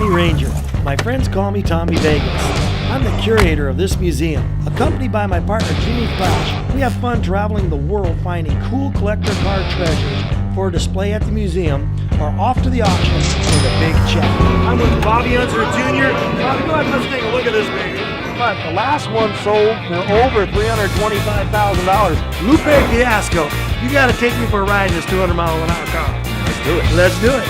Army Ranger. My friends call me Tommy Vegas. I'm the curator of this museum. Accompanied by my partner Jimmy Flash, we have fun traveling the world finding cool collector car treasures for display at the museum or off to the auction for the big check. I'm with Bobby Unser Jr. Bobby, go ahead and let's take a look at this baby. But the last one sold for over $325,000. Lupe Fiasco, you got to take me for a ride in this 200-mile-an-hour car. Let's do it. Let's do it.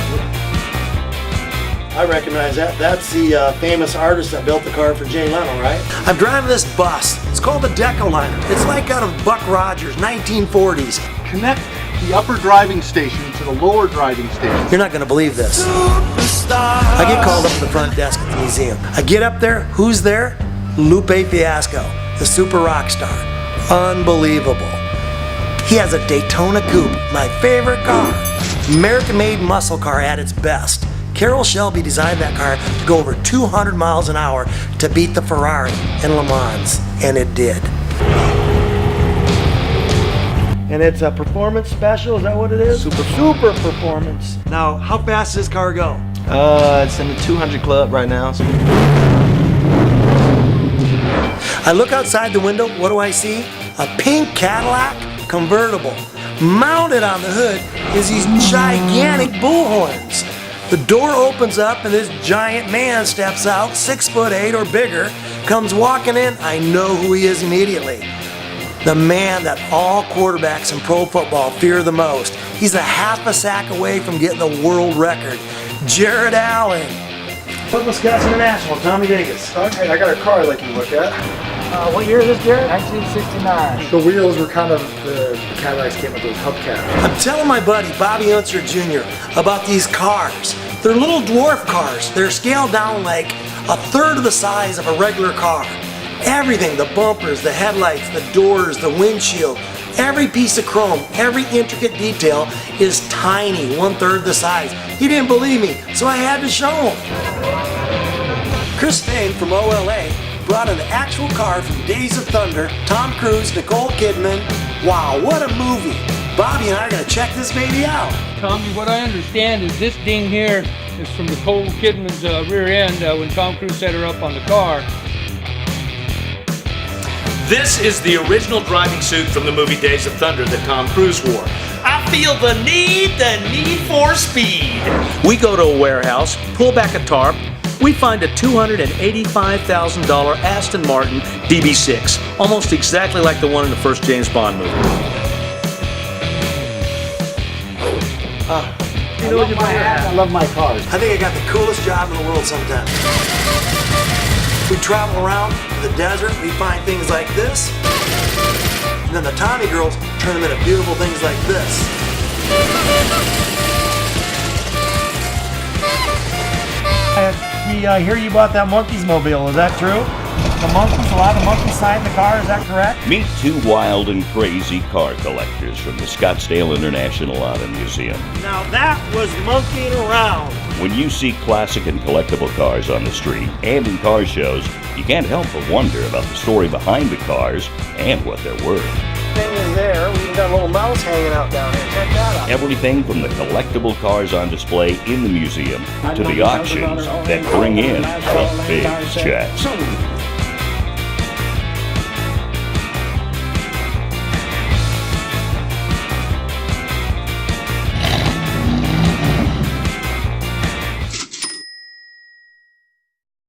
I recognize that. That's the famous artist that built the car for Jay Leno, right? I'm driving this bus. It's called the Decoliner. It's like out of Buck Rogers, 1940s. Connect the upper driving station to the lower driving station. You're not going to believe this. I get called up to the front desk at the museum. I get up there. Who's there? Lupe Fiasco, the super rock star. Unbelievable. He has a Daytona Coupe, my favorite car. American-made muscle car at its best. Carroll Shelby designed that car to go over 200 miles an hour to beat the Ferrari in Le Mans, and it did. And it's a performance special, is that what it is? Super performance. Now, how fast does this car go? It's in the 200 club right now. I look outside the window, what do I see? A pink Cadillac convertible. Mounted on the hood is these gigantic bullhorns. The door opens up and this giant man steps out, 6'8" or bigger, comes walking in. I know who he is immediately. The man that all quarterbacks in pro football fear the most. He's a half a sack away from getting the world record. Jared Allen. Football Scouts International, Tommy Vegas. Okay, I got a car I'd like you to look at. What year is this, Jared? 1969. The wheels were kind of, the Cadillacs came with those hubcaps. I'm telling my buddy, Bobby Unser Jr., about these cars. They're little dwarf cars. They're scaled down like a third of the size of a regular car. Everything, the bumpers, the headlights, the doors, the windshield, every piece of chrome, every intricate detail is tiny, 1/3 the size. He didn't believe me, so I had to show him. Chris Payne from OLA brought an actual car from Days of Thunder, Tom Cruise, Nicole Kidman. Wow, what a movie. Bobby and I are gonna check this baby out. Tommy, what I understand is this ding here is from Nicole Kidman's rear end when Tom Cruise set her up on the car. This is the original driving suit from the movie Days of Thunder that Tom Cruise wore. I feel the need for speed. We go to a warehouse, pull back a tarp, we find a $285,000 Aston Martin DB6, almost exactly like the one in the first James Bond movie. You know what you I love my cars. I think I got the coolest job in the world sometimes. We travel around the desert, we find things like this, and then the Tommy girls turn them into beautiful things like this. We hear you bought that Monkeys mobile, is that true? The monkeys, a lot of monkeys inside the car, is that correct? Meet two wild and crazy car collectors from the Scottsdale International Auto Museum. Now that was monkeying around. When you see classic and collectible cars on the street and in car shows, you can't help but wonder about the story behind the cars and what they're worth. Thing is there, we even got a little mouse hanging out down here. Check that out. Everything from the collectible cars on display in the museum to the auctions that bring in the big checks.